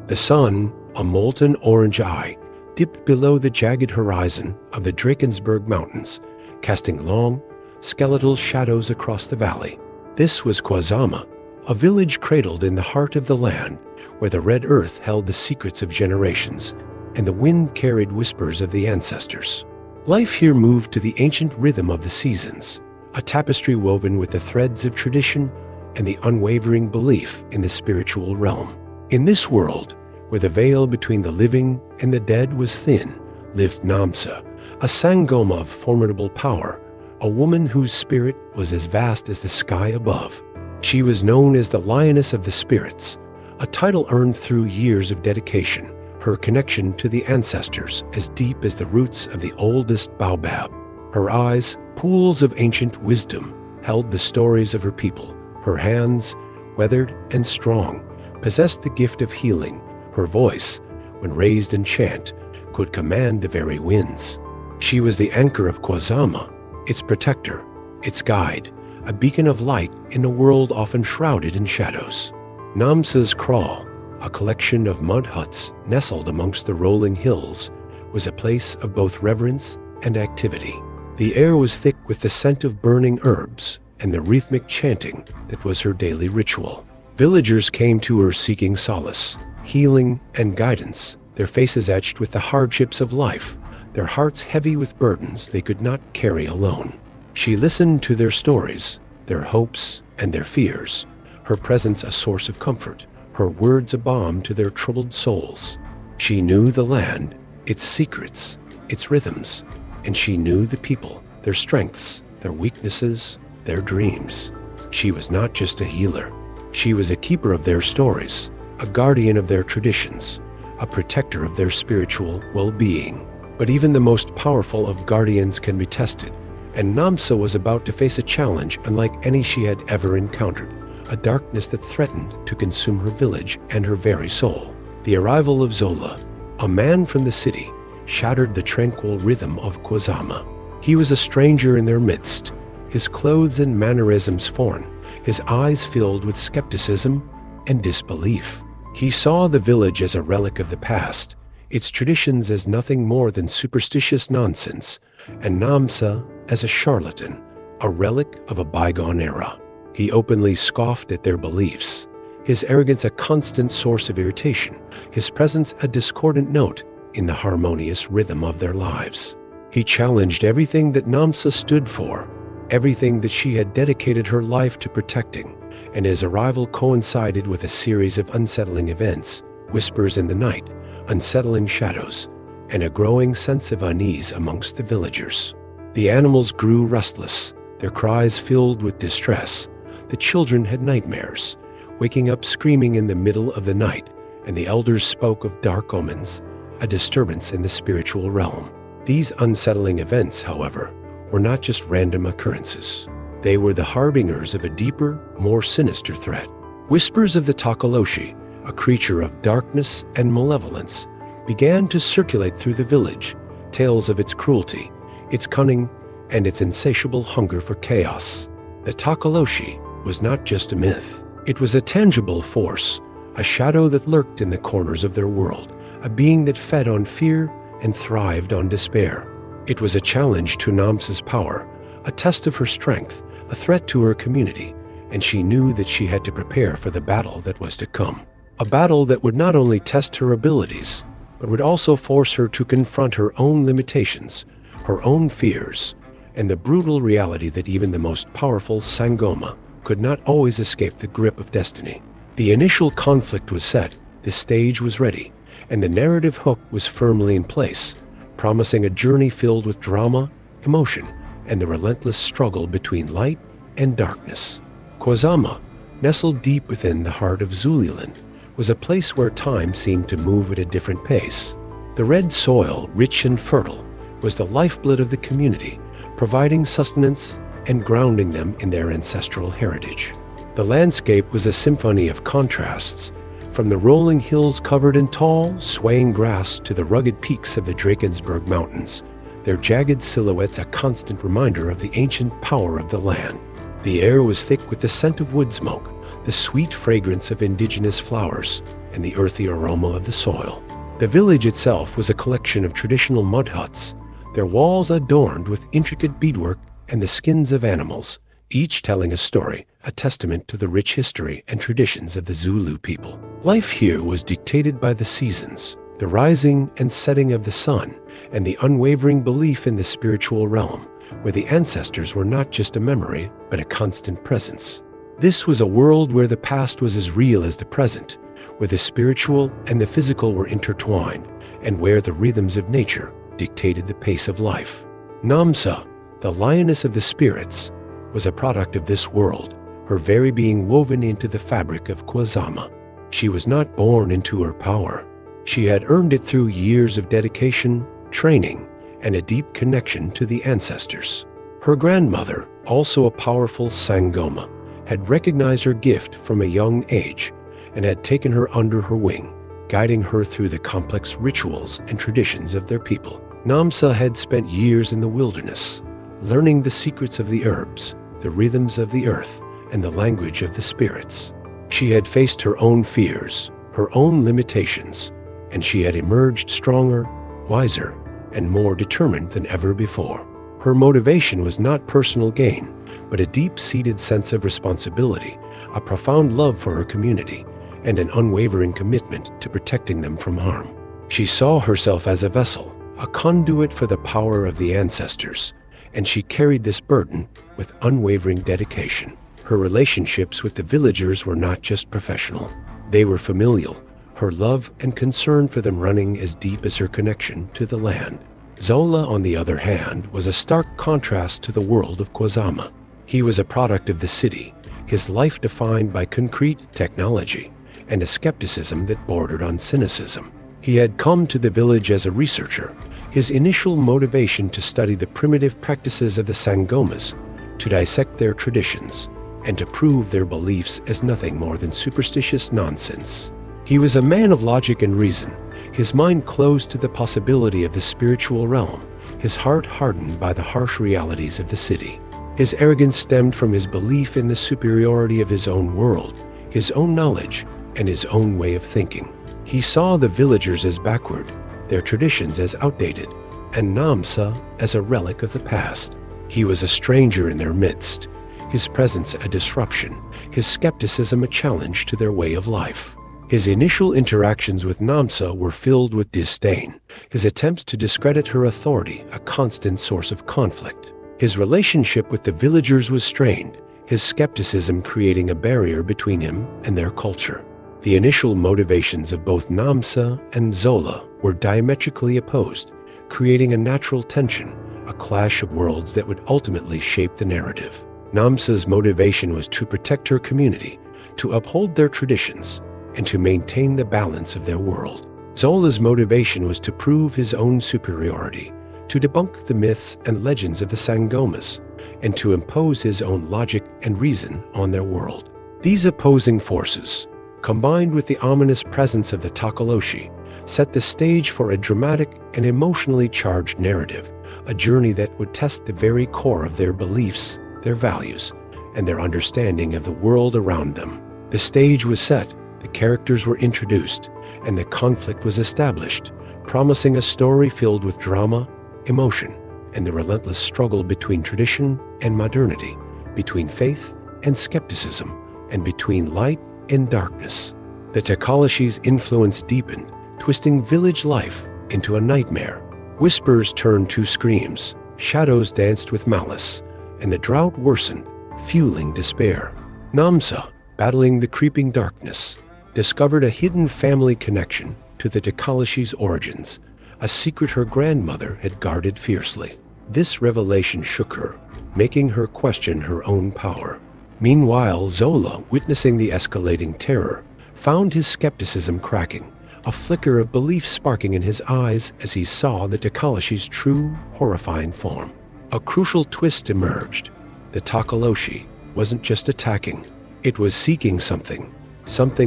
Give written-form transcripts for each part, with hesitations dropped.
The sun, a molten orange eye, dipped below the jagged horizon of the Drakensberg Mountains, casting long, skeletal shadows across the valley. This was Kwazama, a village cradled in the heart of the land, where the red earth held the secrets of generations, and the wind carried whispers of the ancestors. Life here moved to the ancient rhythm of the seasons, a tapestry woven with the threads of tradition and the unwavering belief in the spiritual realm. In this world, where the veil between the living and the dead was thin, lived Namsa, a Sangoma of formidable power, a woman whose spirit was as vast as the sky above. She was known as the Lioness of the Spirits, a title earned through years of dedication, her connection to the ancestors as deep as the roots of the oldest baobab. Her eyes, pools of ancient wisdom, held the stories of her people. Her hands, weathered and strong, possessed the gift of healing. Her voice, when raised in chant, could command the very winds. She was the anchor of Kwazama, its protector, its guide, a beacon of light in a world often shrouded in shadows. Namsa's Kraal, a collection of mud huts nestled amongst the rolling hills, was a place of both reverence and activity. The air was thick with the scent of burning herbs and the rhythmic chanting that was her daily ritual. Villagers came to her seeking solace, healing, and guidance, their faces etched with the hardships of life, their hearts heavy with burdens they could not carry alone. She listened to their stories, their hopes, and their fears, her presence a source of comfort, her words a balm to their troubled souls. She knew the land, its secrets, its rhythms, and she knew the people, their strengths, their weaknesses, their dreams. She was not just a healer. She was a keeper of their stories, a guardian of their traditions, a protector of their spiritual well-being. But even the most powerful of guardians can be tested, and Namsa was about to face a challenge unlike any she had ever encountered, a darkness that threatened to consume her village and her very soul. The arrival of Zola, a man from the city, shattered the tranquil rhythm of Kwazama. He was a stranger in their midst, his clothes and mannerisms foreign, his eyes filled with skepticism and disbelief. He saw the village as a relic of the past, its traditions as nothing more than superstitious nonsense, and Namsa as a charlatan, a relic of a bygone era. He openly scoffed at their beliefs, his arrogance a constant source of irritation, his presence a discordant note in the harmonious rhythm of their lives. He challenged everything that Namsa stood for, everything that she had dedicated her life to protecting, and his arrival coincided with a series of unsettling events, whispers in the night, unsettling shadows, and a growing sense of unease amongst the villagers. The animals grew restless, their cries filled with distress. The children had nightmares, waking up screaming in the middle of the night, and the elders spoke of dark omens, a disturbance in the spiritual realm. These unsettling events, however, were not just random occurrences. They were the harbingers of a deeper, more sinister threat. Whispers of the Tokoloshe, a creature of darkness and malevolence, began to circulate through the village, tales of its cruelty, its cunning, and its insatiable hunger for chaos. The Tokoloshe was not just a myth. It was a tangible force, a shadow that lurked in the corners of their world, a being that fed on fear and thrived on despair. It was a challenge to Namsa's power, a test of her strength, a threat to her community, and she knew that she had to prepare for the battle that was to come. A battle that would not only test her abilities, but would also force her to confront her own limitations, her own fears, and the brutal reality that even the most powerful Sangoma could not always escape the grip of destiny. The initial conflict was set, the stage was ready, and the narrative hook was firmly in place, promising a journey filled with drama, emotion, and the relentless struggle between light and darkness. Kwazama, nestled deep within the heart of Zululand, was a place where time seemed to move at a different pace. The red soil, rich and fertile, was the lifeblood of the community, providing sustenance and grounding them in their ancestral heritage. The landscape was a symphony of contrasts, from the rolling hills covered in tall, swaying grass to the rugged peaks of the Drakensberg Mountains, their jagged silhouettes a constant reminder of the ancient power of the land. The air was thick with the scent of wood smoke, the sweet fragrance of indigenous flowers, and the earthy aroma of the soil. The village itself was a collection of traditional mud huts, their walls adorned with intricate beadwork and the skins of animals, each telling a story, a testament to the rich history and traditions of the Zulu people. Life here was dictated by the seasons, the rising and setting of the sun, and the unwavering belief in the spiritual realm, where the ancestors were not just a memory, but a constant presence. This was a world where the past was as real as the present, where the spiritual and the physical were intertwined, and where the rhythms of nature dictated the pace of life. Namsa, the lioness of the spirits, was a product of this world, her very being woven into the fabric of Kwazama. She was not born into her power. She had earned it through years of dedication, training, and a deep connection to the ancestors. Her grandmother, also a powerful Sangoma, had recognized her gift from a young age and had taken her under her wing, guiding her through the complex rituals and traditions of their people. Namsa had spent years in the wilderness, learning the secrets of the herbs, the rhythms of the earth, and the language of the spirits. She had faced her own fears, her own limitations, and she had emerged stronger, wiser, and more determined than ever before. Her motivation was not personal gain, but a deep-seated sense of responsibility, a profound love for her community, and an unwavering commitment to protecting them from harm. She saw herself as a vessel, a conduit for the power of the ancestors, and she carried this burden with unwavering dedication. Her relationships with the villagers were not just professional. They were familial, her love and concern for them running as deep as her connection to the land. Zola, on the other hand, was a stark contrast to the world of Kwazama. He was a product of the city, his life defined by concrete technology and a skepticism that bordered on cynicism. He had come to the village as a researcher, his initial motivation to study the primitive practices of the Sangomas, to dissect their traditions, and to prove their beliefs as nothing more than superstitious nonsense. He was a man of logic and reason, his mind closed to the possibility of the spiritual realm, his heart hardened by the harsh realities of the city. His arrogance stemmed from his belief in the superiority of his own world, his own knowledge, and his own way of thinking. He saw the villagers as backward, their traditions as outdated, and Namsa as a relic of the past. He was a stranger in their midst, his presence a disruption, his skepticism a challenge to their way of life. His initial interactions with Namsa were filled with disdain, his attempts to discredit her authority a constant source of conflict. His relationship with the villagers was strained, his skepticism creating a barrier between him and their culture. The initial motivations of both Namsa and Zola were diametrically opposed, creating a natural tension, a clash of worlds that would ultimately shape the narrative. Namsa's motivation was to protect her community, to uphold their traditions, and to maintain the balance of their world. Zola's motivation was to prove his own superiority, to debunk the myths and legends of the Sangomas, and to impose his own logic and reason on their world. These opposing forces, combined with the ominous presence of the Tokoloshe, set the stage for a dramatic and emotionally charged narrative, a journey that would test the very core of their beliefs, their values, and their understanding of the world around them. The stage was set, the characters were introduced, and the conflict was established, promising a story filled with drama, emotion, and the relentless struggle between tradition and modernity, between faith and skepticism, and between light and darkness. The Tokoloshe's influence deepened, twisting village life into a nightmare. Whispers turned to screams, shadows danced with malice, and the drought worsened, fueling despair. Namsa, battling the creeping darkness, discovered a hidden family connection to the Tokoloshe's origins, a secret her grandmother had guarded fiercely. This revelation shook her, making her question her own power. Meanwhile, Zola, witnessing the escalating terror, found his skepticism cracking, a flicker of belief sparking in his eyes as he saw the Tokoloshe's true, horrifying form. A crucial twist emerged. The Tokoloshe wasn't just attacking, it was seeking something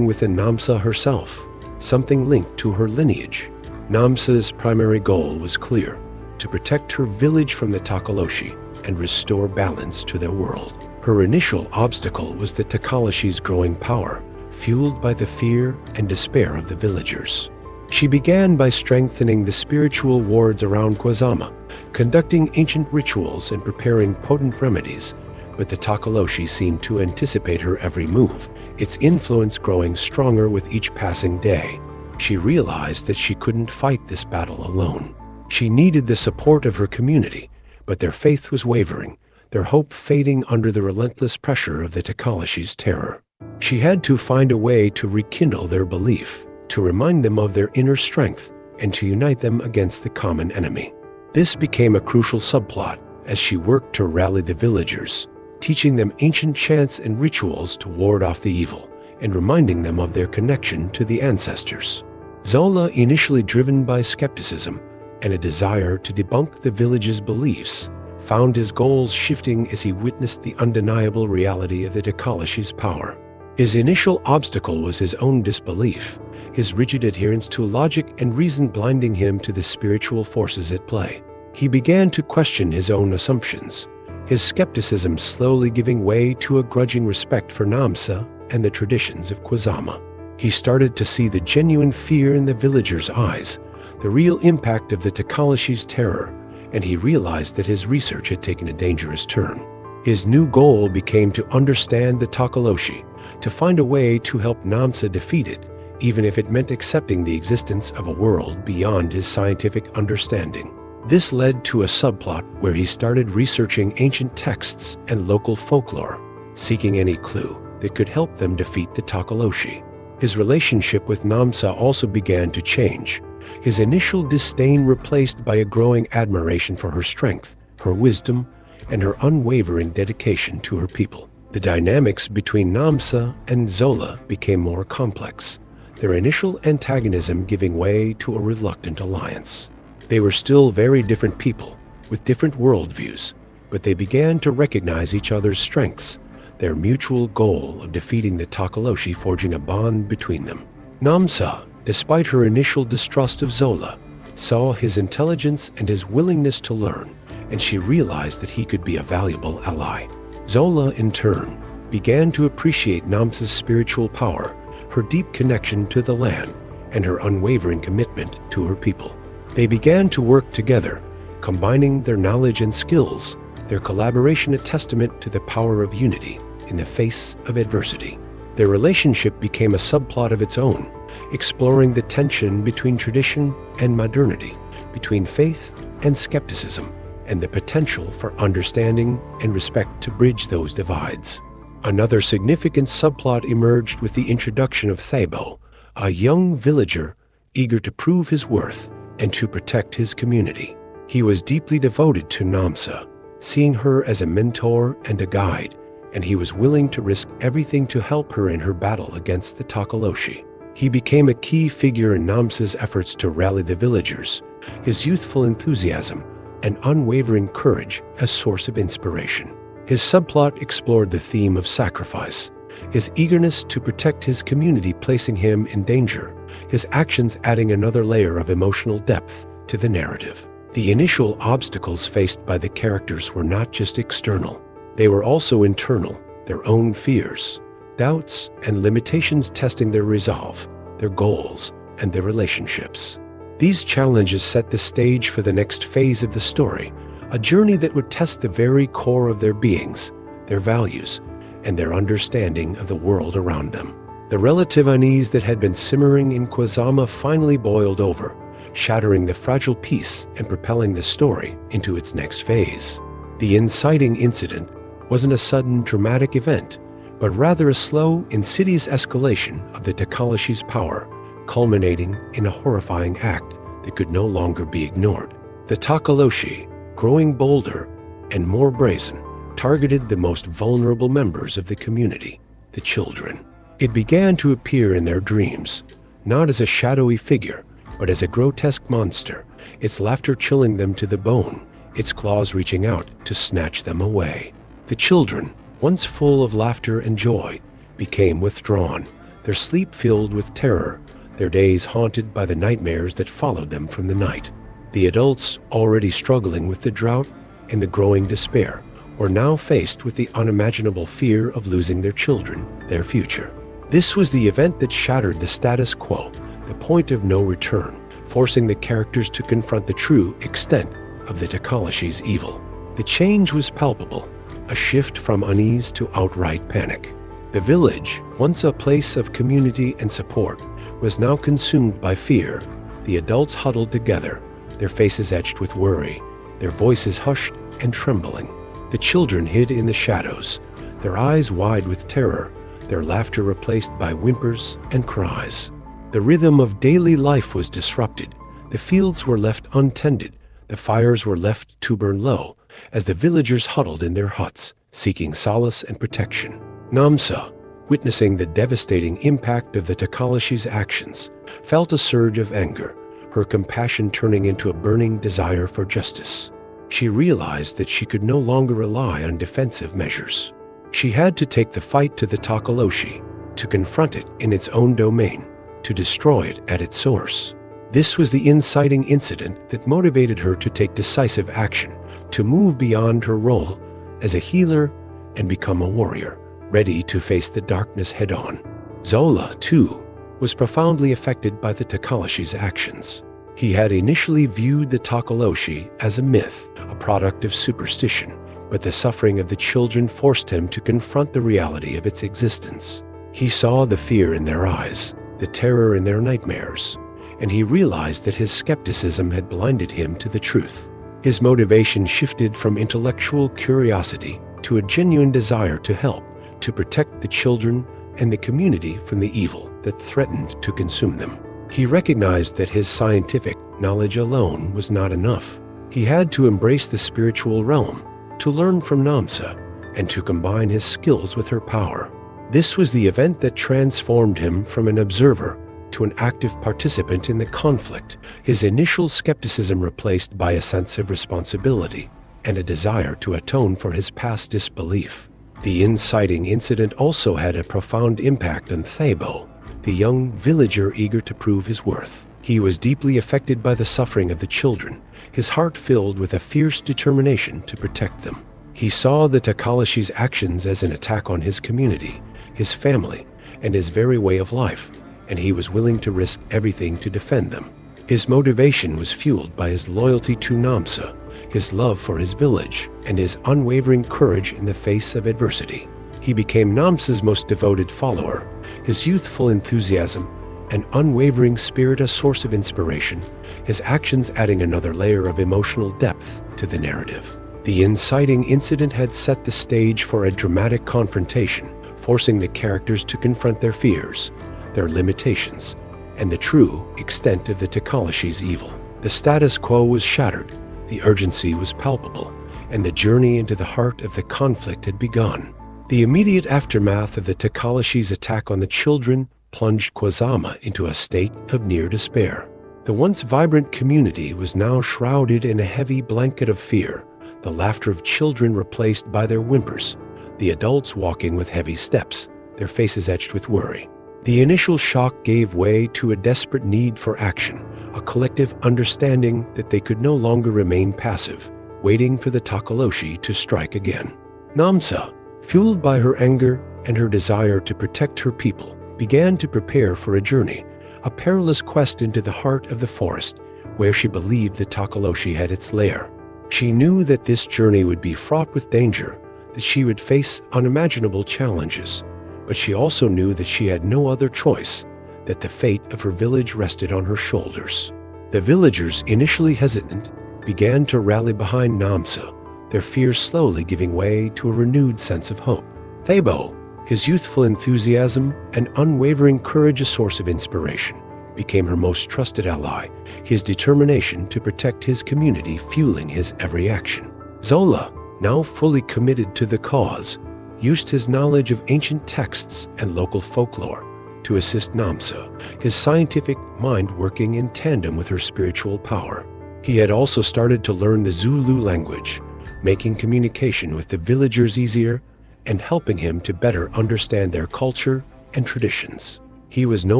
within Namsa herself, something linked to her lineage. Namsa's primary goal was clear: to protect her village from the Tokoloshe and restore balance to their world. Her initial obstacle was the Tokoloshe's growing power, fueled by the fear and despair of the villagers. She began by strengthening the spiritual wards around Kwazama, conducting ancient rituals and preparing potent remedies, but the Tokoloshe seemed to anticipate her every move, its influence growing stronger with each passing day. She realized that she couldn't fight this battle alone. She needed the support of her community, but their faith was wavering, their hope fading under the relentless pressure of the Tokoloshe's terror. She had to find a way to rekindle their belief, to remind them of their inner strength, and to unite them against the common enemy. This became a crucial subplot as she worked to rally the villagers, teaching them ancient chants and rituals to ward off the evil, and reminding them of their connection to the ancestors. Zola, initially driven by skepticism and a desire to debunk the village's beliefs, found his goals shifting as he witnessed the undeniable reality of the Tokoloshe's power. His initial obstacle was his own disbelief, his rigid adherence to logic and reason blinding him to the spiritual forces at play. He began to question his own assumptions, his skepticism slowly giving way to a grudging respect for Namsa and the traditions of Kwazama. He started to see the genuine fear in the villagers' eyes, the real impact of the Tokoloshe's terror, and he realized that his research had taken a dangerous turn. His new goal became to understand the Tokoloshe, to find a way to help Namsa defeat it, even if it meant accepting the existence of a world beyond his scientific understanding. This led to a subplot where he started researching ancient texts and local folklore, seeking any clue that could help them defeat the Tokoloshe. His relationship with Namsa also began to change, his initial disdain replaced by a growing admiration for her strength, her wisdom, and her unwavering dedication to her people. The dynamics between Namsa and Zola became more complex, their initial antagonism giving way to a reluctant alliance. They were still very different people, with different worldviews, but they began to recognize each other's strengths, their mutual goal of defeating the Tokoloshe forging a bond between them. Namsa, despite her initial distrust of Zola, saw his intelligence and his willingness to learn, and she realized that he could be a valuable ally. Zola, in turn, began to appreciate Namsa's spiritual power, her deep connection to the land, and her unwavering commitment to her people. They began to work together, combining their knowledge and skills, their collaboration a testament to the power of unity in the face of adversity. Their relationship became a subplot of its own, exploring the tension between tradition and modernity, between faith and skepticism, and the potential for understanding and respect to bridge those divides. Another significant subplot emerged with the introduction of Thabo, a young villager eager to prove his worth and to protect his community. He was deeply devoted to Namsa, seeing her as a mentor and a guide, and he was willing to risk everything to help her in her battle against the Tokoloshe. He became a key figure in Namsa's efforts to rally the villagers, his youthful enthusiasm and unwavering courage a source of inspiration. His subplot explored the theme of sacrifice, his eagerness to protect his community placing him in danger, his actions adding another layer of emotional depth to the narrative. The initial obstacles faced by the characters were not just external, they were also internal, their own fears, doubts, and limitations testing their resolve, their goals, and their relationships. These challenges set the stage for the next phase of the story, a journey that would test the very core of their beings, their values, and their understanding of the world around them. The relative unease that had been simmering in Kwazama finally boiled over, shattering the fragile peace and propelling the story into its next phase. The inciting incident wasn't a sudden dramatic event, but rather a slow, insidious escalation of the Tokoloshe's power, culminating in a horrifying act that could no longer be ignored. The Tokoloshe, growing bolder and more brazen, targeted the most vulnerable members of the community, the children. It began to appear in their dreams, not as a shadowy figure, but as a grotesque monster, its laughter chilling them to the bone, its claws reaching out to snatch them away. The children, once full of laughter and joy, became withdrawn, their sleep filled with terror, their days haunted by the nightmares that followed them from the night. The adults, already struggling with the drought and the growing despair, were now faced with the unimaginable fear of losing their children, their future. This was the event that shattered the status quo, the point of no return, forcing the characters to confront the true extent of the Tokoloshe's evil. The change was palpable, a shift from unease to outright panic. The village, once a place of community and support, was now consumed by fear. The adults huddled together, their faces etched with worry, their voices hushed and trembling. The children hid in the shadows, their eyes wide with terror, their laughter replaced by whimpers and cries. The rhythm of daily life was disrupted. The fields were left untended, the fires were left to burn low, as the villagers huddled in their huts, seeking solace and protection. Namsa, witnessing the devastating impact of the Tokoloshe's actions, felt a surge of anger, her compassion turning into a burning desire for justice. She realized that she could no longer rely on defensive measures. She had to take the fight to the Tokoloshe, to confront it in its own domain, to destroy it at its source. This was the inciting incident that motivated her to take decisive action, to move beyond her role as a healer and become a warrior, ready to face the darkness head-on. Zola, too, was profoundly affected by the Tokoloshe's actions. He had initially viewed the Tokoloshe as a myth, a product of superstition, but the suffering of the children forced him to confront the reality of its existence. He saw the fear in their eyes, the terror in their nightmares, and he realized that his skepticism had blinded him to the truth. His motivation shifted from intellectual curiosity to a genuine desire to help, to protect the children and the community from the evil that threatened to consume them. He recognized that his scientific knowledge alone was not enough. He had to embrace the spiritual realm, to learn from Namsa, and to combine his skills with her power. This was the event that transformed him from an observer to an active participant in the conflict, his initial skepticism replaced by a sense of responsibility and a desire to atone for his past disbelief. The inciting incident also had a profound impact on Thabo, the young villager eager to prove his worth. He was deeply affected by the suffering of the children, his heart filled with a fierce determination to protect them. He saw the Tokoloshe's actions as an attack on his community, his family, and his very way of life, and he was willing to risk everything to defend them. His motivation was fueled by his loyalty to Namsa, his love for his village, and his unwavering courage in the face of adversity. He became Namsa's most devoted follower, his youthful enthusiasm and unwavering spirit a source of inspiration, his actions adding another layer of emotional depth to the narrative. The inciting incident had set the stage for a dramatic confrontation, forcing the characters to confront their fears, their limitations, and the true extent of the Tokoloshe's evil. The status quo was shattered, the urgency was palpable, and the journey into the heart of the conflict had begun. The immediate aftermath of the Tokoloshe's attack on the children plunged Kwazama into a state of near despair. The once vibrant community was now shrouded in a heavy blanket of fear, the laughter of children replaced by their whimpers, the adults walking with heavy steps, their faces etched with worry. The initial shock gave way to a desperate need for action, a collective understanding that they could no longer remain passive, waiting for the Tokoloshe to strike again. Namsa, fueled by her anger and her desire to protect her people, began to prepare for a journey, a perilous quest into the heart of the forest, where she believed the Tokoloshe had its lair. She knew that this journey would be fraught with danger, that she would face unimaginable challenges, but she also knew that she had no other choice, that the fate of her village rested on her shoulders. The villagers, initially hesitant, began to rally behind Namsa, their fears slowly giving way to a renewed sense of hope. Thabo, his youthful enthusiasm and unwavering courage a source of inspiration, became her most trusted ally, his determination to protect his community fueling his every action. Zola, now fully committed to the cause, used his knowledge of ancient texts and local folklore to assist Namsa, his scientific mind working in tandem with her spiritual power. He had also started to learn the Zulu language, making communication with the villagers easier and helping him to better understand their culture and traditions. He was no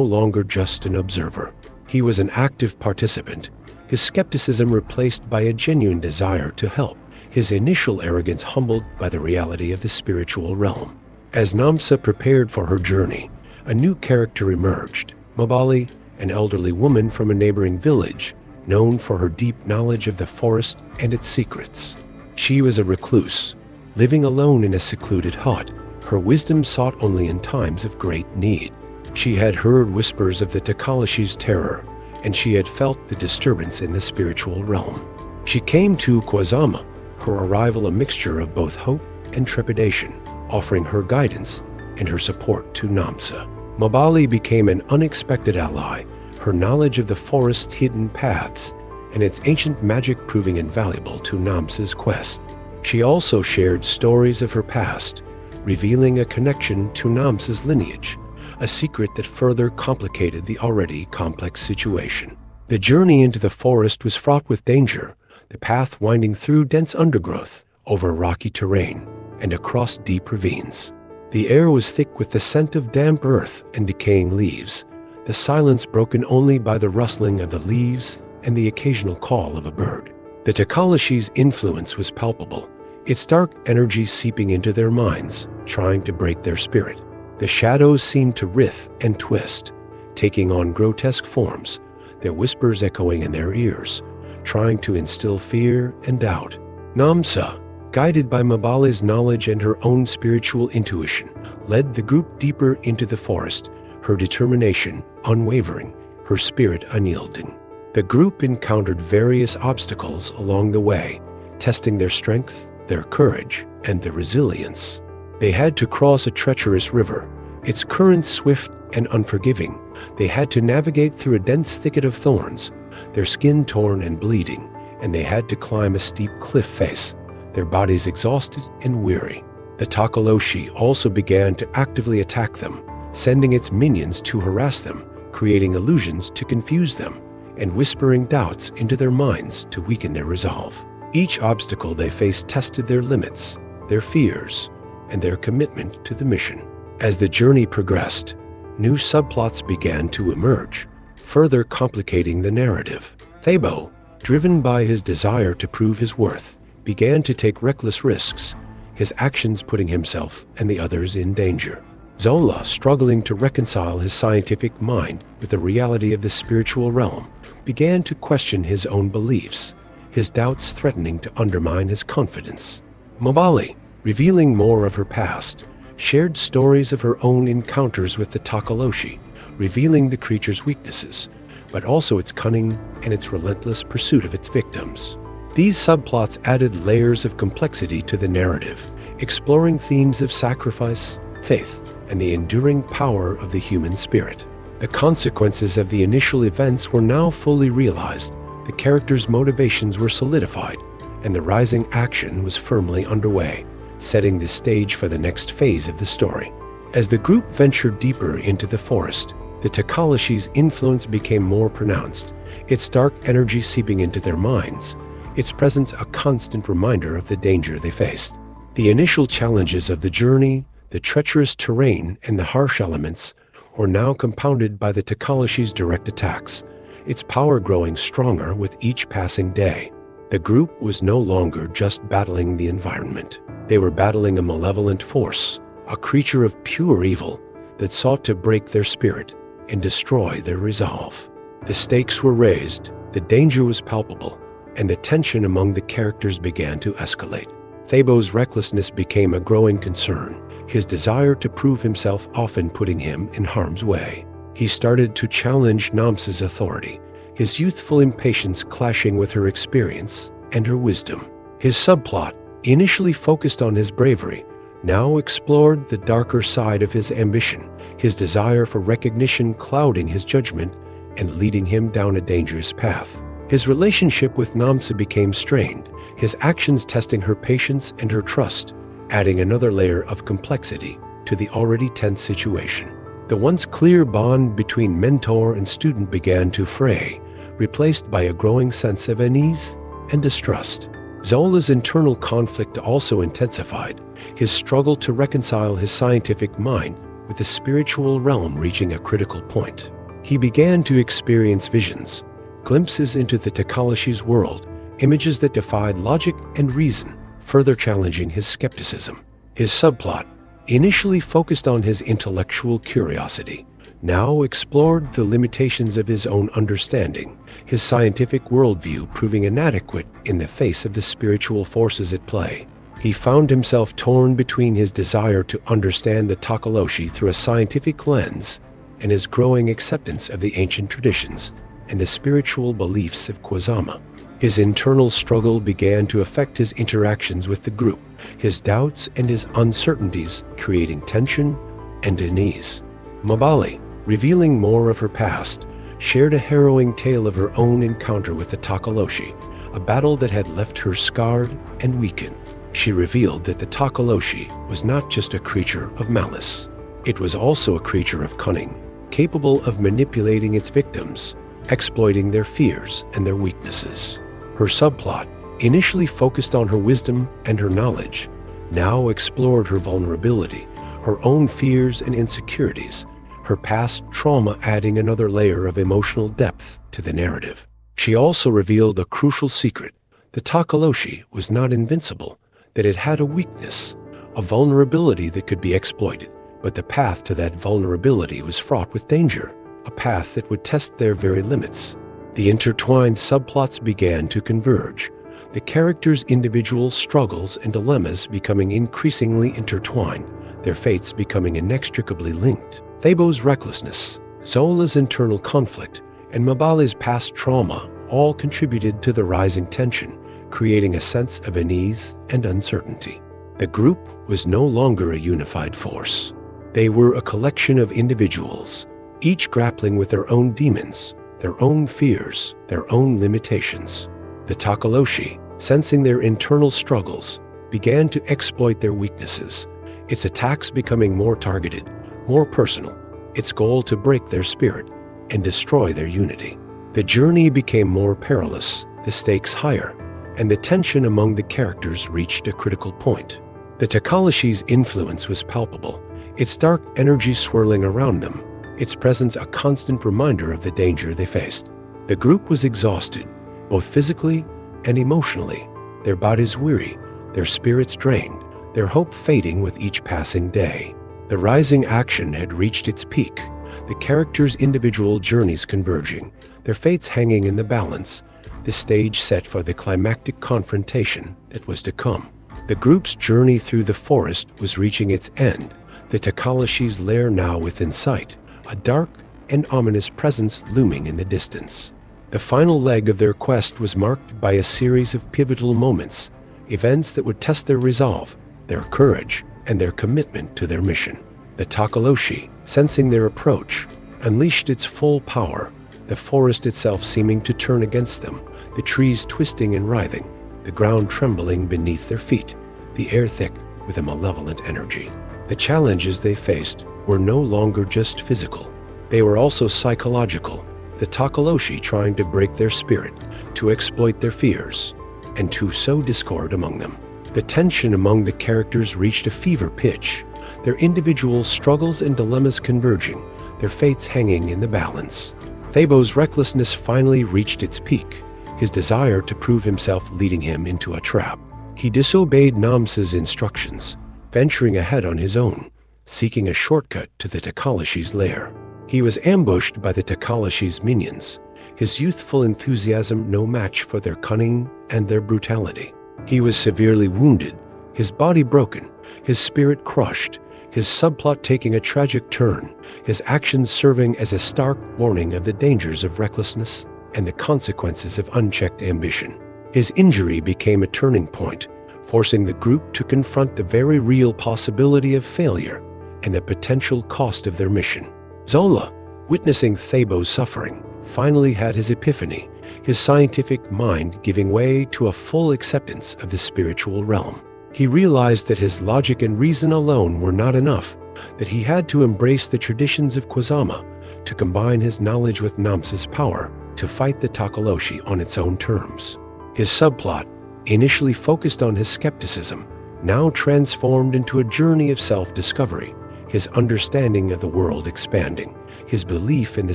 longer just an observer. He was an active participant, his skepticism replaced by a genuine desire to help, his initial arrogance humbled by the reality of the spiritual realm. As Namsa prepared for her journey, a new character emerged, Mabali, an elderly woman from a neighboring village, known for her deep knowledge of the forest and its secrets. She was a recluse, living alone in a secluded hut, her wisdom sought only in times of great need. She had heard whispers of the Tokoloshe's terror, and she had felt the disturbance in the spiritual realm. She came to Kwazama, her arrival a mixture of both hope and trepidation, offering her guidance and her support to Namsa. Mabali became an unexpected ally, her knowledge of the forest's hidden paths and its ancient magic proving invaluable to Namsa's quest. She also shared stories of her past, revealing a connection to Namsa's lineage, a secret that further complicated the already complex situation. The journey into the forest was fraught with danger, the path winding through dense undergrowth, over rocky terrain, and across deep ravines. The air was thick with the scent of damp earth and decaying leaves, the silence broken only by the rustling of the leaves and the occasional call of a bird. The Tokoloshe's influence was palpable, its dark energy seeping into their minds, trying to break their spirit. The shadows seemed to writhe and twist, taking on grotesque forms, their whispers echoing in their ears, trying to instill fear and doubt. Namsa, guided by Mabali's knowledge and her own spiritual intuition, led the group deeper into the forest, her determination unwavering, her spirit unyielding. The group encountered various obstacles along the way, testing their strength, their courage, and their resilience. They had to cross a treacherous river, its currents swift and unforgiving. They had to navigate through a dense thicket of thorns, their skin torn and bleeding, and they had to climb a steep cliff face, their bodies exhausted and weary. The Tokoloshe also began to actively attack them, sending its minions to harass them, creating illusions to confuse them, and whispering doubts into their minds to weaken their resolve. Each obstacle they faced tested their limits, their fears, and their commitment to the mission. As the journey progressed, new subplots began to emerge, further complicating the narrative. Thabo, driven by his desire to prove his worth, began to take reckless risks, his actions putting himself and the others in danger. Zola, struggling to reconcile his scientific mind with the reality of the spiritual realm, began to question his own beliefs, his doubts threatening to undermine his confidence. Mabali, revealing more of her past, shared stories of her own encounters with the Tokoloshe, revealing the creature's weaknesses, but also its cunning and its relentless pursuit of its victims. These subplots added layers of complexity to the narrative, exploring themes of sacrifice, faith, and the enduring power of the human spirit. The consequences of the initial events were now fully realized, the characters' motivations were solidified, and the rising action was firmly underway, setting the stage for the next phase of the story. As the group ventured deeper into the forest, the Tokoloshe's influence became more pronounced, its dark energy seeping into their minds, its presence a constant reminder of the danger they faced. The initial challenges of the journey, the treacherous terrain, and the harsh elements were now compounded by the Tokoloshe's direct attacks, its power growing stronger with each passing day. The group was no longer just battling the environment. They were battling a malevolent force, a creature of pure evil that sought to break their spirit and destroy their resolve. The stakes were raised, the danger was palpable, and the tension among the characters began to escalate. Thabo's recklessness became a growing concern, his desire to prove himself often putting him in harm's way. He started to challenge Namsa's authority, his youthful impatience clashing with her experience and her wisdom. His subplot, initially focused on his bravery, now explored the darker side of his ambition, his desire for recognition clouding his judgment and leading him down a dangerous path. His relationship with Namsa became strained, his actions testing her patience and her trust, adding another layer of complexity to the already tense situation. The once clear bond between mentor and student began to fray, replaced by a growing sense of unease and distrust. Zola's internal conflict also intensified, his struggle to reconcile his scientific mind with the spiritual realm reaching a critical point. He began to experience visions, glimpses into the Tokoloshe's world, images that defied logic and reason, further challenging his skepticism. His subplot, initially focused on his intellectual curiosity, now explored the limitations of his own understanding, his scientific worldview proving inadequate in the face of the spiritual forces at play. He found himself torn between his desire to understand the Tokoloshe through a scientific lens and his growing acceptance of the ancient traditions and the spiritual beliefs of Kwazama. His internal struggle began to affect his interactions with the group, his doubts and his uncertainties creating tension and unease. Mabali, revealing more of her past, shared a harrowing tale of her own encounter with the Tokoloshe, a battle that had left her scarred and weakened. She revealed that the Tokoloshe was not just a creature of malice. It was also a creature of cunning, capable of manipulating its victims, exploiting their fears and their weaknesses. Her subplot, initially focused on her wisdom and her knowledge, now explored her vulnerability, her own fears and insecurities, her past trauma adding another layer of emotional depth to the narrative. She also revealed a crucial secret. The Tokoloshe was not invincible, that it had a weakness, a vulnerability that could be exploited. But the path to that vulnerability was fraught with danger, a path that would test their very limits. The intertwined subplots began to converge, the characters' individual struggles and dilemmas becoming increasingly intertwined, their fates becoming inextricably linked. Thebo's recklessness, Zola's internal conflict, and Mabali's past trauma all contributed to the rising tension, creating a sense of unease and uncertainty. The group was no longer a unified force. They were a collection of individuals, each grappling with their own demons, their own fears, their own limitations. The Tokoloshe, sensing their internal struggles, began to exploit their weaknesses, its attacks becoming more targeted, more personal, its goal to break their spirit and destroy their unity. The journey became more perilous, the stakes higher, and the tension among the characters reached a critical point. The Tokoloshe's influence was palpable, its dark energy swirling around them, its presence a constant reminder of the danger they faced. The group was exhausted, both physically and emotionally, their bodies weary, their spirits drained, their hope fading with each passing day. The rising action had reached its peak, the characters' individual journeys converging, their fates hanging in the balance, the stage set for the climactic confrontation that was to come. The group's journey through the forest was reaching its end, the Tokoloshe's lair now within sight, a dark and ominous presence looming in the distance. The final leg of their quest was marked by a series of pivotal moments, events that would test their resolve, their courage, and their commitment to their mission. The Tokoloshe, sensing their approach, unleashed its full power, the forest itself seeming to turn against them, the trees twisting and writhing, the ground trembling beneath their feet, the air thick with a malevolent energy. The challenges they faced were no longer just physical. They were also psychological, the Tokoloshe trying to break their spirit, to exploit their fears, and to sow discord among them. The tension among the characters reached a fever pitch, their individual struggles and dilemmas converging, their fates hanging in the balance. Thebo's recklessness finally reached its peak, his desire to prove himself leading him into a trap. He disobeyed Namsa's instructions, venturing ahead on his own, seeking a shortcut to the Tokoloshe's lair. He was ambushed by the Tokoloshe's minions, his youthful enthusiasm no match for their cunning and their brutality. He was severely wounded, his body broken, his spirit crushed, his subplot taking a tragic turn, his actions serving as a stark warning of the dangers of recklessness and the consequences of unchecked ambition. His injury became a turning point, forcing the group to confront the very real possibility of failure and the potential cost of their mission. Zola, witnessing Thebo's suffering, finally had his epiphany, his scientific mind giving way to a full acceptance of the spiritual realm. He realized that his logic and reason alone were not enough, that he had to embrace the traditions of Kwazama, to combine his knowledge with Namsa's power, to fight the Tokoloshe on its own terms. His subplot, initially focused on his skepticism, now transformed into a journey of self-discovery, his understanding of the world expanding, his belief in the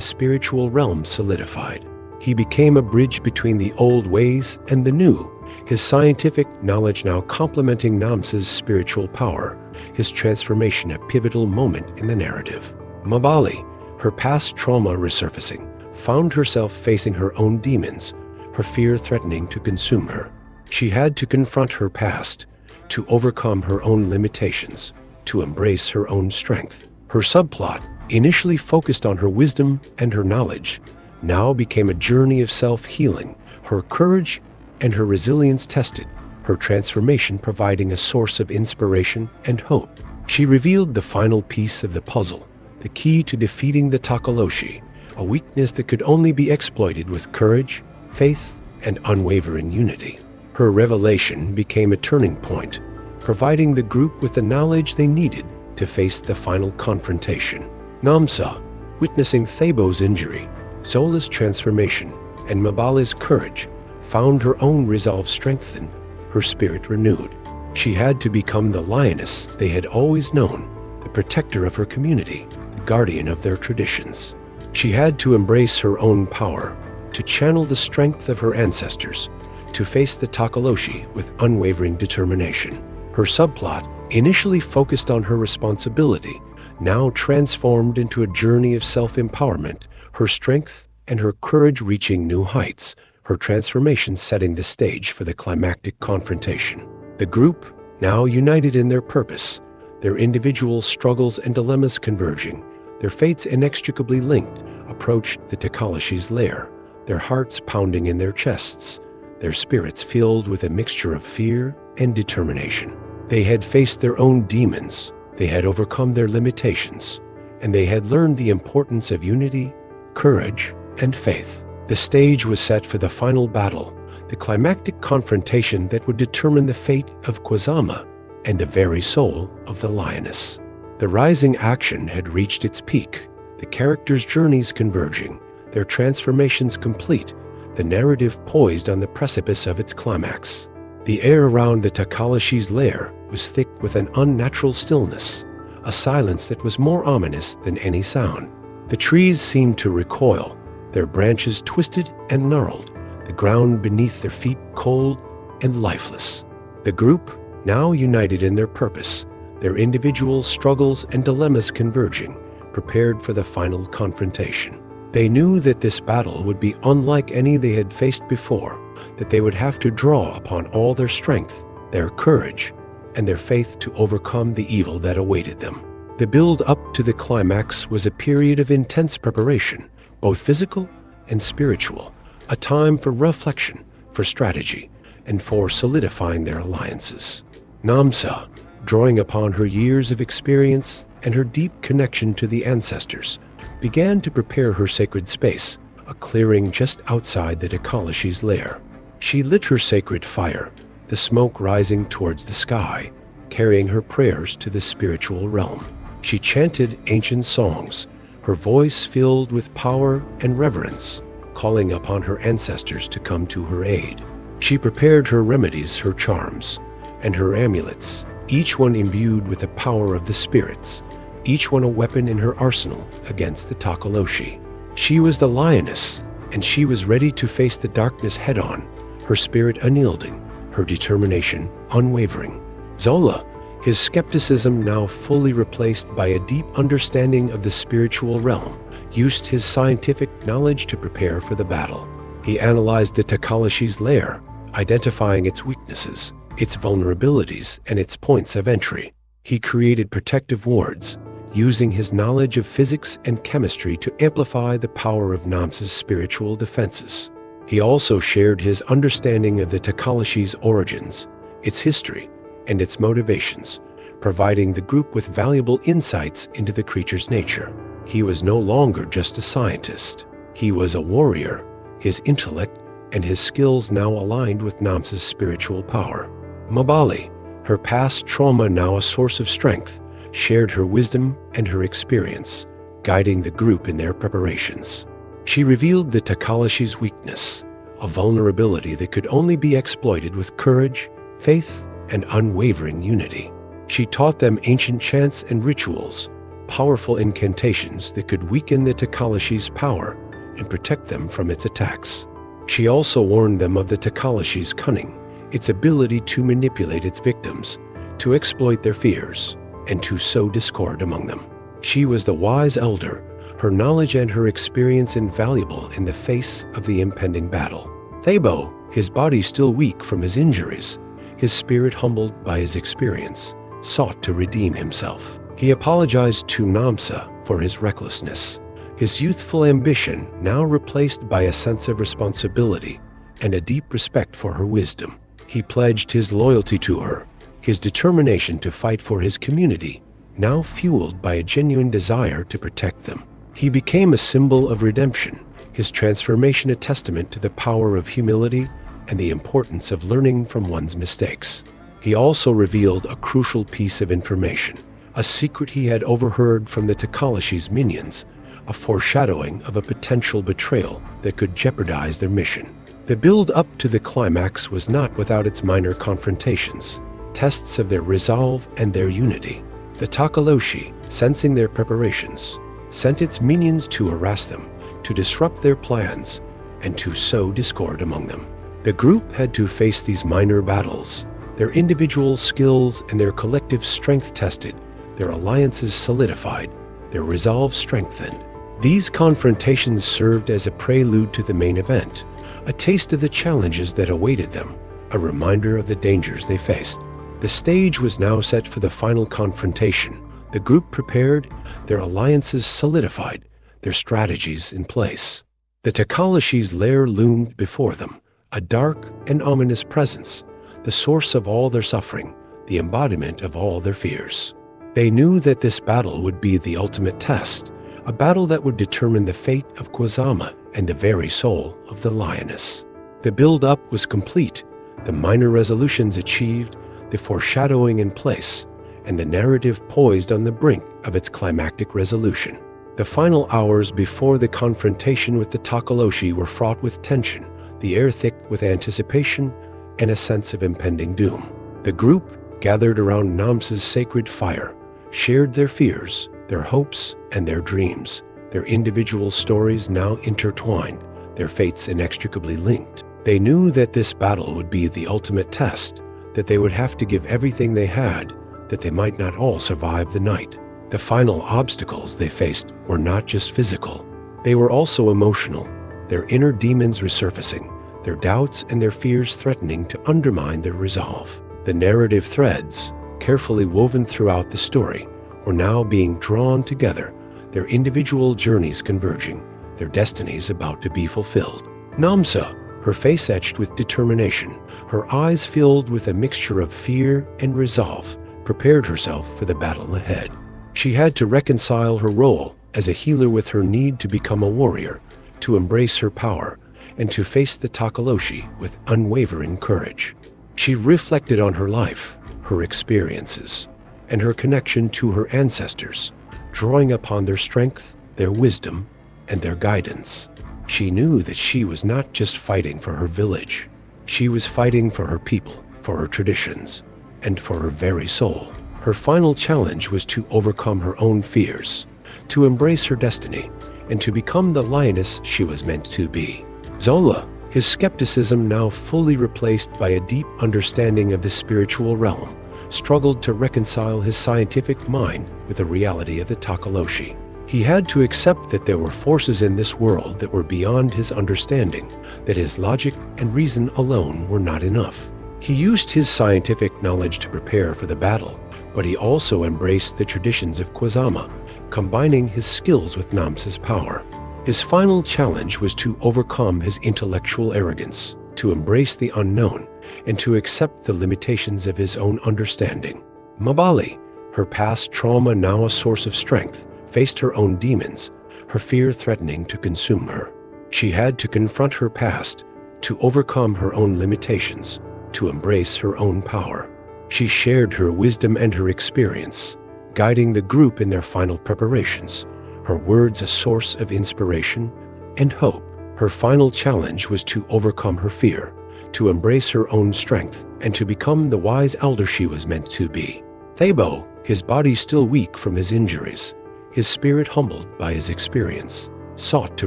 spiritual realm solidified. He became a bridge between the old ways and the new, his scientific knowledge now complementing Namsa's spiritual power, his transformation a pivotal moment in the narrative. Mabali, her past trauma resurfacing, found herself facing her own demons, her fear threatening to consume her. She had to confront her past, to overcome her own limitations, to embrace her own strength. Her subplot, initially focused on her wisdom and her knowledge, now became a journey of self-healing, her courage and her resilience tested, her transformation providing a source of inspiration and hope. She revealed the final piece of the puzzle, the key to defeating the Tokoloshe, a weakness that could only be exploited with courage, faith, and unwavering unity. Her revelation became a turning point, providing the group with the knowledge they needed to face the final confrontation. Namsa, witnessing Thabo's injury, Zola's transformation, and Mabali's courage, found her own resolve strengthened, her spirit renewed. She had to become the lioness they had always known, the protector of her community, the guardian of their traditions. She had to embrace her own power, to channel the strength of her ancestors, to face the Tokoloshe with unwavering determination. Her subplot, initially focused on her responsibility, now transformed into a journey of self-empowerment, her strength and her courage reaching new heights, her transformation setting the stage for the climactic confrontation. The group, now united in their purpose, their individual struggles and dilemmas converging, their fates inextricably linked, approached the Tokoloshe's lair, their hearts pounding in their chests, their spirits filled with a mixture of fear and determination. They had faced their own demons, they had overcome their limitations, and they had learned the importance of unity, courage, and faith. The stage was set for the final battle, the climactic confrontation that would determine the fate of Kwazama and the very soul of the lioness. The rising action had reached its peak, the characters' journeys converging, their transformations complete, the narrative poised on the precipice of its climax. The air around the Tokoloshe's lair was thick with an unnatural stillness, a silence that was more ominous than any sound. The trees seemed to recoil, their branches twisted and gnarled, the ground beneath their feet cold and lifeless. The group, now united in their purpose, their individual struggles and dilemmas converging, prepared for the final confrontation. They knew that this battle would be unlike any they had faced before, that they would have to draw upon all their strength, their courage, and their faith to overcome the evil that awaited them. The build up to the climax was a period of intense preparation, both physical and spiritual, a time for reflection, for strategy, and for solidifying their alliances. Namsa, drawing upon her years of experience and her deep connection to the ancestors, began to prepare her sacred space, a clearing just outside the Tokoloshe's lair. She lit her sacred fire, the smoke rising towards the sky, carrying her prayers to the spiritual realm. She chanted ancient songs, her voice filled with power and reverence, calling upon her ancestors to come to her aid. She prepared her remedies, her charms, and her amulets, each one imbued with the power of the spirits, each one a weapon in her arsenal against the Tokoloshe. She was the lioness, and she was ready to face the darkness head-on, her spirit unyielding, her determination unwavering. Zola, his skepticism now fully replaced by a deep understanding of the spiritual realm, used his scientific knowledge to prepare for the battle. He analyzed the Tokoloshe's lair, identifying its weaknesses, its vulnerabilities, and its points of entry. He created protective wards, using his knowledge of physics and chemistry to amplify the power of Namsa's spiritual defenses. He also shared his understanding of the Tokoloshe's origins, its history, and its motivations, providing the group with valuable insights into the creature's nature. He was no longer just a scientist. He was a warrior, his intellect and his skills now aligned with Namsa's spiritual power. Mabali, her past trauma now a source of strength, shared her wisdom and her experience, guiding the group in their preparations. She revealed the Tokoloshe's weakness, a vulnerability that could only be exploited with courage, faith, and unwavering unity. She taught them ancient chants and rituals, powerful incantations that could weaken the Tokoloshe's power and protect them from its attacks. She also warned them of the Tokoloshe's cunning, its ability to manipulate its victims, to exploit their fears, and to sow discord among them. She was the wise elder, her knowledge and her experience invaluable in the face of the impending battle. Thabo, his body still weak from his injuries, his spirit humbled by his experience, sought to redeem himself. He apologized to Namsa for his recklessness, his youthful ambition now replaced by a sense of responsibility and a deep respect for her wisdom. He pledged his loyalty to her, his determination to fight for his community, now fueled by a genuine desire to protect them. He became a symbol of redemption, his transformation a testament to the power of humility and the importance of learning from one's mistakes. He also revealed a crucial piece of information, a secret he had overheard from the Tokoloshe's minions, a foreshadowing of a potential betrayal that could jeopardize their mission. The build-up to the climax was not without its minor confrontations, tests of their resolve and their unity. The Tokoloshe, sensing their preparations, sent its minions to harass them, to disrupt their plans, and to sow discord among them. The group had to face these minor battles, their individual skills and their collective strength tested, their alliances solidified, their resolve strengthened. These confrontations served as a prelude to the main event, a taste of the challenges that awaited them, a reminder of the dangers they faced. The stage was now set for the final confrontation. The group prepared, their alliances solidified, their strategies in place. The Tokoloshe's lair loomed before them, a dark and ominous presence, the source of all their suffering, the embodiment of all their fears. They knew that this battle would be the ultimate test, a battle that would determine the fate of Kwazama and the very soul of the lioness. The build-up was complete, the minor resolutions achieved, the foreshadowing in place, and the narrative poised on the brink of its climactic resolution. The final hours before the confrontation with the Tokoloshe were fraught with tension, the air thick with anticipation and a sense of impending doom. The group, gathered around Namsa's sacred fire, shared their fears, their hopes, and their dreams, their individual stories now intertwined, their fates inextricably linked. They knew that this battle would be the ultimate test, that they would have to give everything they had, that they might not all survive the night. The final obstacles they faced were not just physical. They were also emotional, their inner demons resurfacing, their doubts and their fears threatening to undermine their resolve. The narrative threads, carefully woven throughout the story, were now being drawn together, their individual journeys converging, their destinies about to be fulfilled. Namsa, her face etched with determination, her eyes filled with a mixture of fear and resolve, prepared herself for the battle ahead. She had to reconcile her role as a healer with her need to become a warrior, to embrace her power, and to face the Tokoloshe with unwavering courage. She reflected on her life, her experiences, and her connection to her ancestors, drawing upon their strength, their wisdom, and their guidance. She knew that she was not just fighting for her village. She was fighting for her people, for her traditions, and for her very soul. Her final challenge was to overcome her own fears, to embrace her destiny, and to become the lioness she was meant to be. Zola, his skepticism now fully replaced by a deep understanding of the spiritual realm, struggled to reconcile his scientific mind with the reality of the Tokoloshe. He had to accept that there were forces in this world that were beyond his understanding, that his logic and reason alone were not enough. He used his scientific knowledge to prepare for the battle, but he also embraced the traditions of Kwazama, combining his skills with Namsa's power. His final challenge was to overcome his intellectual arrogance, to embrace the unknown, and to accept the limitations of his own understanding. Mabali, her past trauma now a source of strength, faced her own demons, her fear threatening to consume her. She had to confront her past, to overcome her own limitations, to embrace her own power. She shared her wisdom and her experience, guiding the group in their final preparations, her words a source of inspiration and hope. Her final challenge was to overcome her fear, to embrace her own strength, and to become the wise elder she was meant to be. Thabo, his body still weak from his injuries, his spirit humbled by his experience, sought to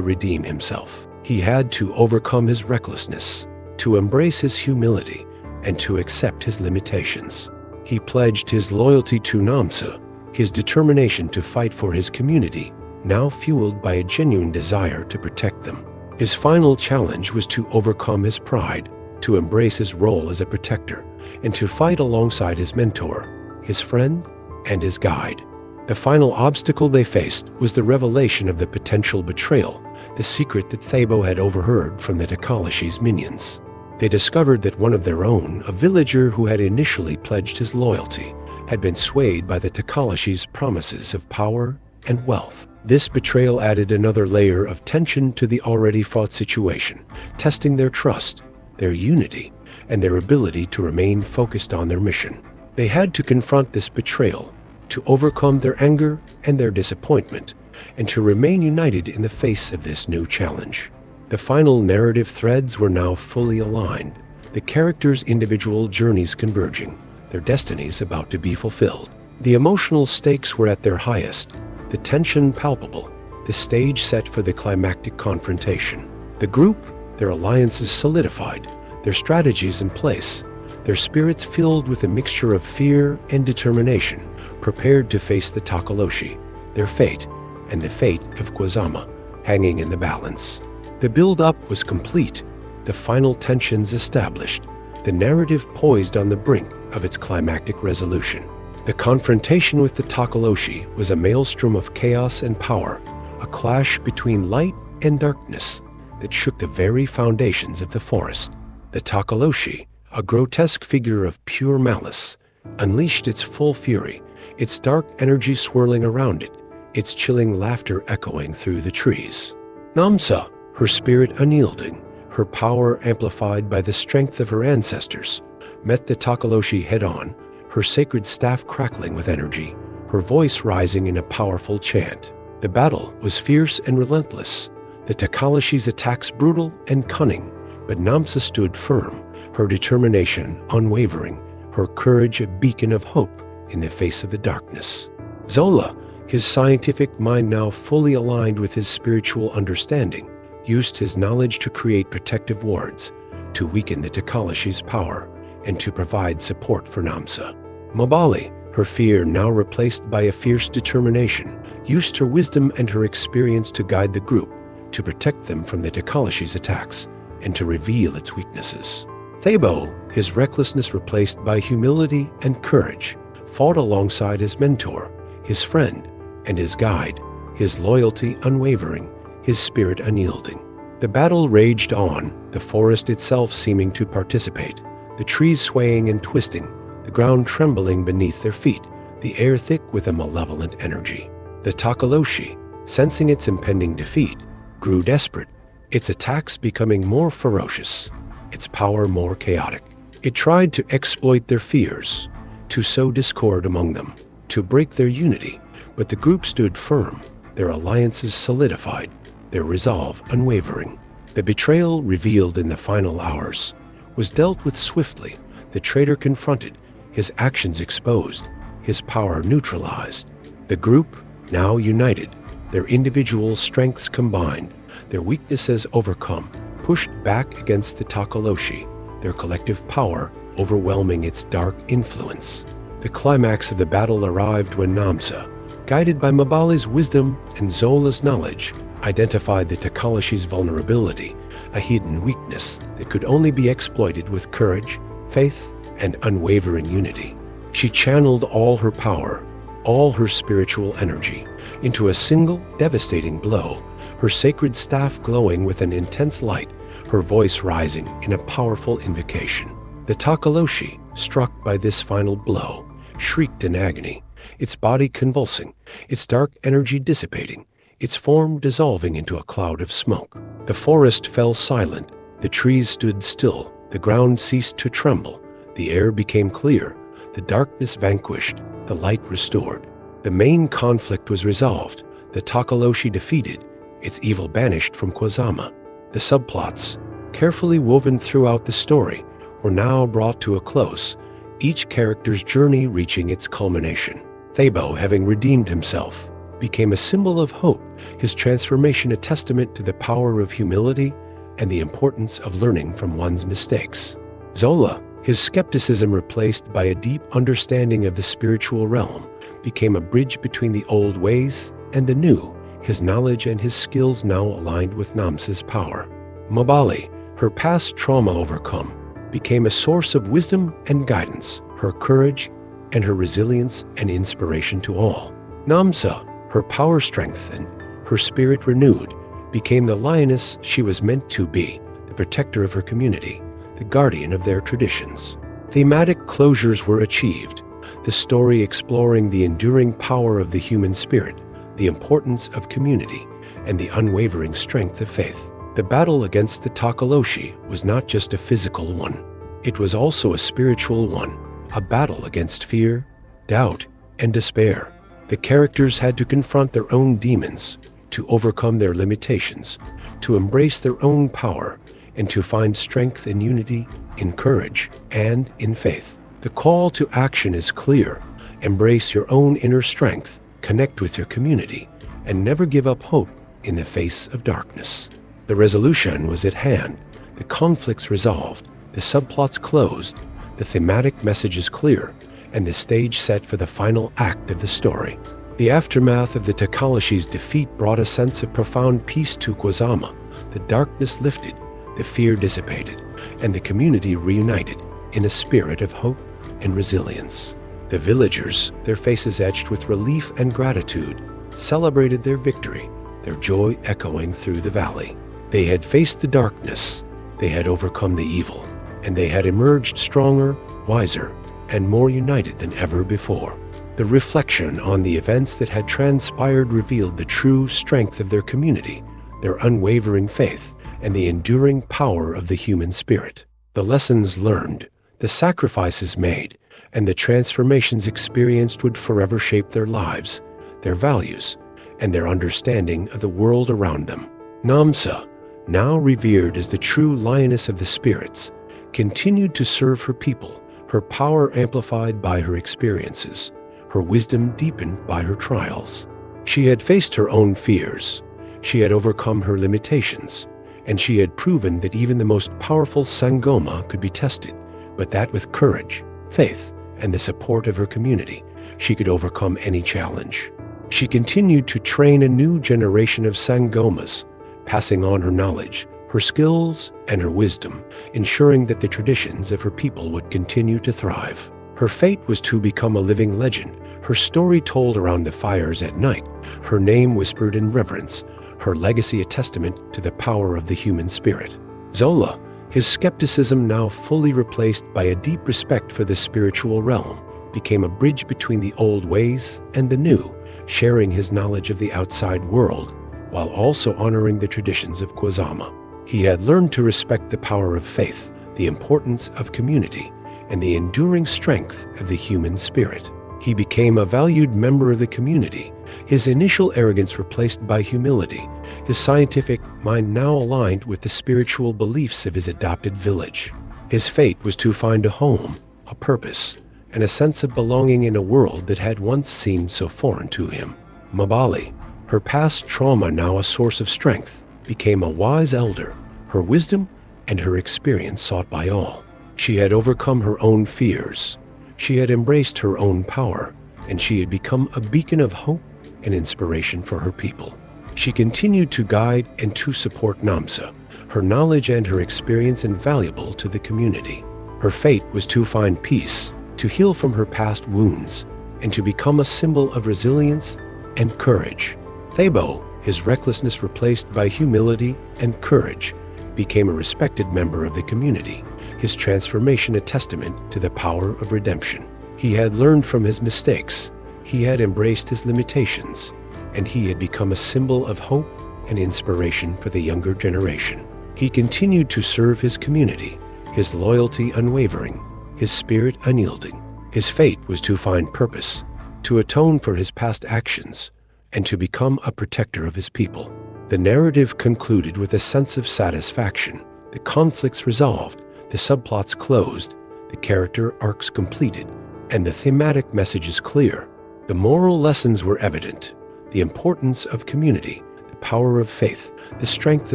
redeem himself. He had to overcome his recklessness, to embrace his humility, and to accept his limitations. He pledged his loyalty to Namsa, his determination to fight for his community, now fueled by a genuine desire to protect them. His final challenge was to overcome his pride, to embrace his role as a protector, and to fight alongside his mentor, his friend, and his guide. The final obstacle they faced was the revelation of the potential betrayal, the secret that Thabo had overheard from the Tokoloshe's minions. They discovered that one of their own, a villager who had initially pledged his loyalty, had been swayed by the Tokoloshe's promises of power and wealth. This betrayal added another layer of tension to the already fraught situation, testing their trust, their unity, and their ability to remain focused on their mission. They had to confront this betrayal, to overcome their anger and their disappointment, and to remain united in the face of this new challenge. The final narrative threads were now fully aligned, the characters' individual journeys converging, their destinies about to be fulfilled. The emotional stakes were at their highest, the tension palpable, the stage set for the climactic confrontation. The group, their alliances solidified, their strategies in place, their spirits filled with a mixture of fear and determination, prepared to face the Tokoloshe, their fate, and the fate of Kwazama, hanging in the balance. The build-up was complete, the final tensions established, the narrative poised on the brink of its climactic resolution. The confrontation with the Tokoloshe was a maelstrom of chaos and power, a clash between light and darkness that shook the very foundations of the forest. The Tokoloshe, a grotesque figure of pure malice, unleashed its full fury, its dark energy swirling around it, its chilling laughter echoing through the trees. Namsa, her spirit unyielding, her power amplified by the strength of her ancestors, met the Tokoloshe head-on, her sacred staff crackling with energy, her voice rising in a powerful chant. The battle was fierce and relentless, the Tokoloshe's attacks brutal and cunning, but Namsa stood firm, her determination unwavering, her courage a beacon of hope in the face of the darkness. Zola, his scientific mind now fully aligned with his spiritual understanding, used his knowledge to create protective wards, to weaken the Tokoloshe's power, and to provide support for Namsa. Mabali, her fear now replaced by a fierce determination, used her wisdom and her experience to guide the group, to protect them from the Tokoloshe's attacks, and to reveal its weaknesses. Thabo, his recklessness replaced by humility and courage, fought alongside his mentor, his friend, and his guide, his loyalty unwavering, his spirit unyielding. The battle raged on, the forest itself seeming to participate, the trees swaying and twisting, the ground trembling beneath their feet, the air thick with a malevolent energy. The Tokoloshe, sensing its impending defeat, grew desperate, its attacks becoming more ferocious, its power more chaotic. It tried to exploit their fears, to sow discord among them, to break their unity, but the group stood firm, their alliances solidified, their resolve unwavering. The betrayal revealed in the final hours was dealt with swiftly, the traitor confronted, his actions exposed, his power neutralized. The group, now united, their individual strengths combined, their weaknesses overcome, pushed back against the Tokoloshe, their collective power overwhelming its dark influence. The climax of the battle arrived when Namsa, guided by Mabali's wisdom and Zola's knowledge, identified the Tokoloshe's vulnerability, a hidden weakness that could only be exploited with courage, faith, and unwavering unity. She channeled all her power, all her spiritual energy, into a single devastating blow, her sacred staff glowing with an intense light, her voice rising in a powerful invocation. The Tokoloshe, struck by this final blow, shrieked in agony, its body convulsing, its dark energy dissipating, its form dissolving into a cloud of smoke. The forest fell silent, the trees stood still, the ground ceased to tremble, the air became clear, the darkness vanquished, the light restored. The main conflict was resolved, the Tokoloshe defeated, its evil banished from Kwazama. The subplots, carefully woven throughout the story, were now brought to a close, each character's journey reaching its culmination. Thabo, having redeemed himself, became a symbol of hope, his transformation a testament to the power of humility and the importance of learning from one's mistakes. Zola, His skepticism, replaced by a deep understanding of the spiritual realm, became a bridge between the old ways and the new, his knowledge and his skills now aligned with Namsa's power. Mabali, her past trauma overcome, became a source of wisdom and guidance, her courage and her resilience an inspiration to all. Namsa, her power strengthened, her spirit renewed, became the lioness she was meant to be, the protector of her community, the guardian of their traditions. Thematic closures were achieved, the story exploring the enduring power of the human spirit, the importance of community, and the unwavering strength of faith. The battle against the Tokoloshe was not just a physical one. It was also a spiritual one, a battle against fear, doubt, and despair. The characters had to confront their own demons, to overcome their limitations, to embrace their own power, and to find strength in unity, in courage, and in faith. The call to action is clear. Embrace your own inner strength, connect with your community, and never give up hope in the face of darkness. The resolution was at hand, the conflicts resolved, the subplots closed, the thematic message is clear, and the stage set for the final act of the story. The aftermath of the Tokoloshe's defeat brought a sense of profound peace to Kwazama. The darkness lifted, the fear dissipated, and the community reunited in a spirit of hope and resilience. The villagers, their faces etched with relief and gratitude, celebrated their victory, their joy echoing through the valley. They had faced the darkness, they had overcome the evil, and they had emerged stronger, wiser, and more united than ever before. The reflection on the events that had transpired revealed the true strength of their community, their unwavering faith, and the enduring power of the human spirit. The lessons learned, the sacrifices made, and the transformations experienced would forever shape their lives, their values, and their understanding of the world around them. Namsa, now revered as the true lioness of the spirits, continued to serve her people, her power amplified by her experiences, her wisdom deepened by her trials. She had faced her own fears, she had overcome her limitations, and she had proven that even the most powerful Sangoma could be tested, but that with courage, faith, and the support of her community, she could overcome any challenge. She continued to train a new generation of Sangomas, passing on her knowledge, her skills, and her wisdom, ensuring that the traditions of her people would continue to thrive. Her fate was to become a living legend, her story told around the fires at night, her name whispered in reverence, her legacy a testament to the power of the human spirit. Zola, his skepticism now fully replaced by a deep respect for the spiritual realm, became a bridge between the old ways and the new, sharing his knowledge of the outside world, while also honoring the traditions of Kwazama. He had learned to respect the power of faith, the importance of community, and the enduring strength of the human spirit. He became a valued member of the community, his initial arrogance replaced by humility, his scientific mind now aligned with the spiritual beliefs of his adopted village. His fate was to find a home, a purpose, and a sense of belonging in a world that had once seemed so foreign to him. Mabali, her past trauma now a source of strength, became a wise elder, her wisdom and her experience sought by all. She had overcome her own fears, she had embraced her own power, and she had become a beacon of hope and inspiration for her people. She continued to guide and to support Namsa, her knowledge and her experience invaluable to the community. Her fate was to find peace, to heal from her past wounds, and to become a symbol of resilience and courage. Thabo, his recklessness replaced by humility and courage, became a respected member of the community, his transformation a testament to the power of redemption. He had learned from his mistakes, he had embraced his limitations, and he had become a symbol of hope and inspiration for the younger generation. He continued to serve his community, his loyalty unwavering, his spirit unyielding. His fate was to find purpose, to atone for his past actions, and to become a protector of his people. The narrative concluded with a sense of satisfaction, the conflicts resolved, the subplots closed, the character arcs completed, and the thematic messages clear. The moral lessons were evident, the importance of community, the power of faith, the strength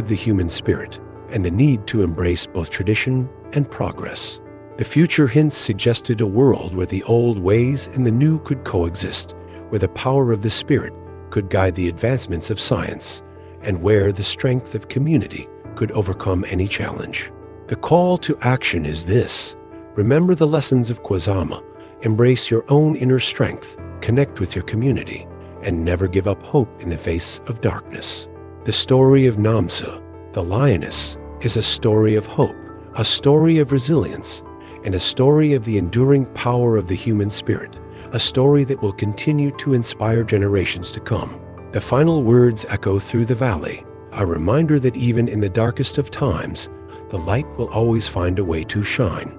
of the human spirit, and the need to embrace both tradition and progress. The future hints suggested a world where the old ways and the new could coexist, where the power of the spirit could guide the advancements of science, and where the strength of community could overcome any challenge. The call to action is this: remember the lessons of Kwazama, embrace your own inner strength, connect with your community, and never give up hope in the face of darkness. The story of Namsa, the lioness, is a story of hope, a story of resilience, and a story of the enduring power of the human spirit, a story that will continue to inspire generations to come. The final words echo through the valley, a reminder that even in the darkest of times, the light will always find a way to shine.